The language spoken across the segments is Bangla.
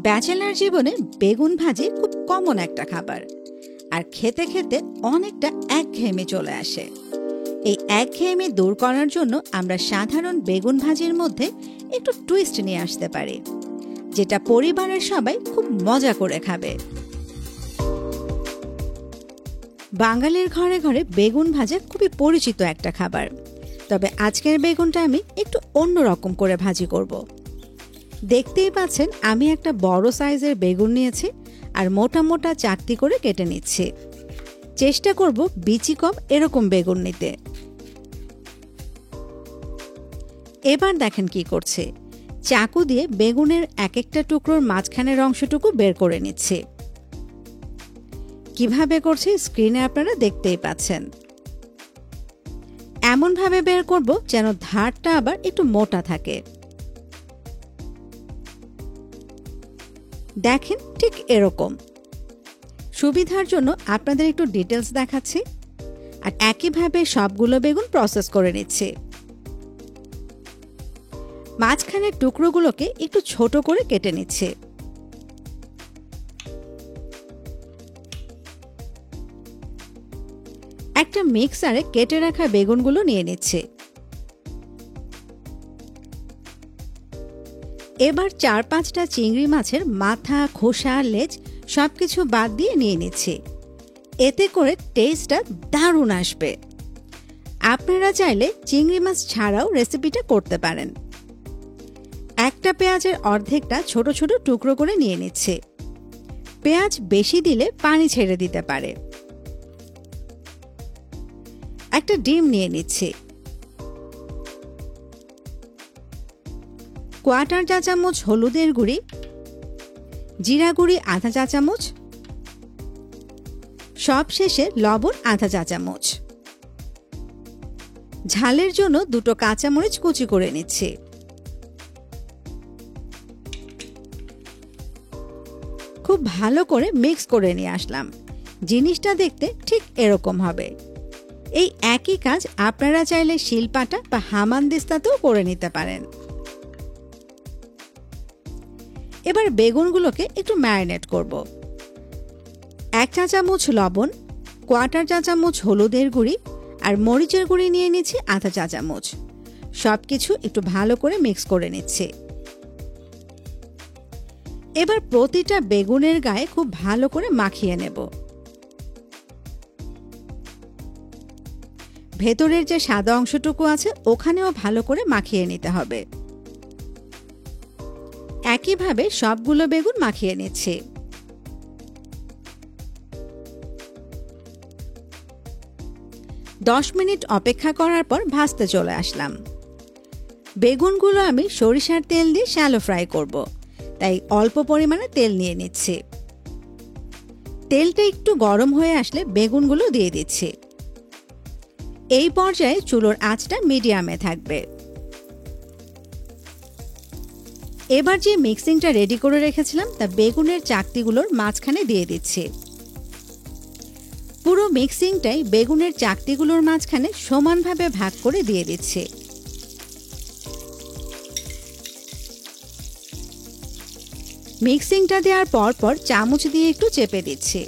ব্যাচেলার জীবনে বেগুন ভাজি খুব কমন একটা খাবার, আর খেতে খেতে অনেকটা একঘেয়েমি চলে আসে। এই একঘেয়েমি দূর করার জন্য আমরা সাধারণ বেগুন ভাজির মধ্যে একটু টুইস্ট নিয়ে আসতে পারি, যেটা পরিবারের সবাই খুব মজা করে খাবে। বাঙালির ঘরে ঘরে বেগুন ভাজা খুবই পরিচিত একটা খাবার, তবে আজকের বেগুনটা আমি একটু অন্যরকম করে ভাজি করব। দেখতেই পাচ্ছেন আমি একটা বড় সাইজের বেগুন নিয়েছি আর মোটা মোটা চাকতি করে কেটে নিচ্ছি। চেষ্টা করব বিচি কম এরকম বেগুন নিতে। এবার দেখেন কি করছে, চাকু দিয়ে বেগুনের এক একটা টুকরোর মাঝখানের অংশটুকু বের করে নিচ্ছে। কিভাবে করছি স্ক্রিনে আপনারা দেখতেই পাচ্ছেন। এমনভাবে বের করব যেন ধারটা আবার একটু মোটা থাকে। দেখেন ঠিক এরকম। সুবিধার জন্য আপনাদের একটু ডিটেলস দেখাচ্ছি, আর একইভাবে সবগুলো বেগুন প্রসেস করে নিচ্ছি। মাঝখানের টুকরোগুলোকে একটু ছোট করে কেটে নিচ্ছে। একটা মিক্সারে কেটে রাখা বেগুনগুলো নিয়ে নিচ্ছে। এবার 4-5টা চিংড়ি মাছের মাথা, খোসা, লেজ সবকিছু বাদ দিয়ে নিয়ে নিচ্ছি। এতে করে টেস্টটা দারুণ আসবে। আপনারা চাইলে চিংড়ি মাছ ছাড়াও রেসিপিটা করতে পারেন। একটা পেঁয়াজের অর্ধেকটা ছোট ছোট টুকরো করে নিয়ে নিচ্ছে। পেঁয়াজ বেশি দিলে পানি ছেড়ে দিতে পারে। একটা ডিম নিয়ে নিচ্ছি। 1/4 চা চামচ হলুদের গুঁড়ি, জিরা গুঁড়ি আধা চা চামচ, সবশেষে লবণ আধা চা চামচ। ঝালের জন্য 2টো কাঁচামরিচ কুচি করে নিচ্ছি। খুব ভালো করে মিক্স করে নিয়ে আসলাম। জিনিসটা দেখতে ঠিক এরকম হবে। এই একই কাজ আপনারা চাইলে শিলপাটা বা হামানদিস্তাতেও করে নিতে পারেন। এবার বেগুনগুলোকে একটু ম্যারিনেট করব। 1 চা চামচ লবণ, 1/4 চা চামচ হলুদের গুঁড়ি আর মরিচের গুঁড়ি নিয়ে নিচ্ছি আধা চা চামচ। সবকিছু একটু ভালো করে মিক্স করে নিচ্ছি। এবার প্রতিটা বেগুনের গায়ে খুব ভালো করে মাখিয়ে নেব। ভেতরের যে সাদা অংশটুকু আছে ওখানেও ভালো করে মাখিয়ে নিতে হবে। একইভাবে সবগুলো বেগুন মাখিয়ে নিচ্ছি। দশ মিনিট অপেক্ষা করার পর ভাজতে চলে আসলাম। বেগুনগুলো আমি সরিষার তেল দিয়ে শ্যালো ফ্রাই করব, তাই অল্প পরিমাণে তেল নিয়ে নিচ্ছি। তেলটা একটু গরম হয়ে আসলে বেগুনগুলো দিয়ে দিচ্ছি। এই পর্যায়ে চুলোর আঁচটা মিডিয়ামে থাকবে। এবার যে মিক্সিংটা রেডি করে রেখেছিলাম তা বেগুনের চাকতিগুলোর মাঝখানে দিয়ে দিচ্ছি। পুরো মিক্সিংটাই বেগুনের চাকতিগুলোর মাঝখানে সমানভাবে ভাগ করে দিয়ে দিচ্ছি। মিক্সিংটা দেওয়ার পর চামচ দিয়ে একটু চেপে দিচ্ছি।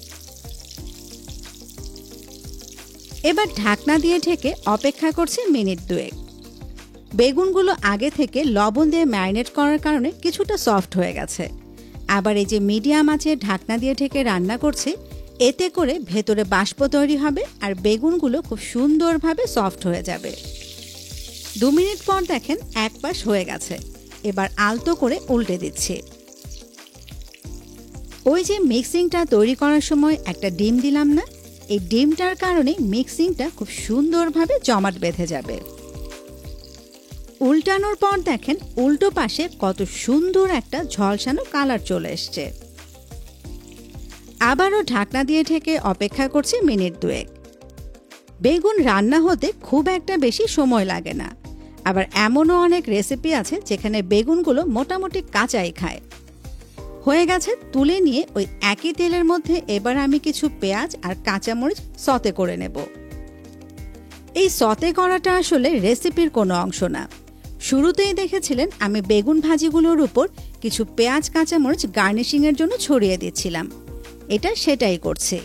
এবার ঢাকনা দিয়ে ঢেকে অপেক্ষা করছি মিনিট 2। বেগুনগুলো আগে থেকে লবণ দিয়ে ম্যারিনেট করার কারণে কিছুটা সফট হয়ে গেছে। আবার এই যে মিডিয়াম আঁচে ঢাকনা দিয়ে ঢেকে রান্না করছি, এতে করে ভেতরে বাষ্প তৈরি হবে আর বেগুনগুলো খুব সুন্দরভাবে সফট হয়ে যাবে। 2 মিনিট পর দেখেন এক পাশ হয়ে গেছে। এবার আলতো করে উল্টে দিচ্ছি। ওই যে মিক্সিংটা তৈরি করার সময় একটা ডিম দিলাম না, এই ডিমটার কারণে মিক্সিংটা খুব সুন্দরভাবে জমাট বেঁধে যাবে। উল্টানোর পর দেখেন উল্টো পাশে কত সুন্দর একটা ঝলসানো কালার চলে এসছে। আবারও ঢাকনা দিয়ে ঢেকে অপেক্ষা করছি মিনিট 2। বেগুন রান্না হতে খুব একটা বেশি সময় লাগে না। আবার এমনও অনেক রেসিপি আছে যেখানে বেগুনগুলো মোটামুটি কাঁচাই খায়। হয়ে গেছে, তুলে নিয়ে ওই একই তেলের মধ্যে এবার আমি কিছু পেঁয়াজ আর কাঁচামরিচ সতে করে নেব। এই সতে করাটা আসলে রেসিপির কোনো অংশ না, শুরুতেই দেখেছিলেন আমি বেগুন ভাজিগুলোর উপর কিছু পেঁয়াজ কাঁচামরিচ গার্নিশিংয়ের জন্য ছড়িয়ে দিচ্ছিলাম। এটা সেটাই করছে।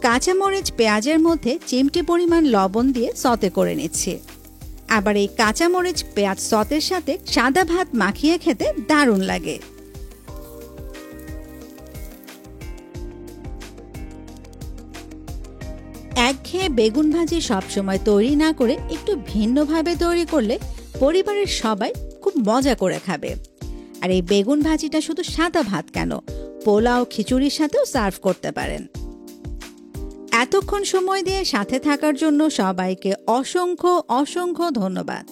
কাঁচামরিচ পেঁয়াজের মধ্যে চিমটি পরিমাণ লবণ দিয়ে সতে করে নিচ্ছি। আবার এই কাঁচামরিচ পেঁয়াজ সতের সাথে সাদা ভাত মাখিয়ে খেতে দারুণ লাগে। একঘেয়ে বেগুন ভাজি সবসময় তৈরি না করে একটু ভিন্নভাবে তৈরি করলে পরিবারের সবাই খুব মজা করে খাবে। আর এই বেগুন ভাজিটা শুধু সাদা ভাত কেন, পোলাও খিচুড়ির সাথেও সার্ভ করতে পারেন। এতক্ষণ সময় দিয়ে সাথে থাকার জন্য সবাইকে অসংখ্য অসংখ্য ধন্যবাদ।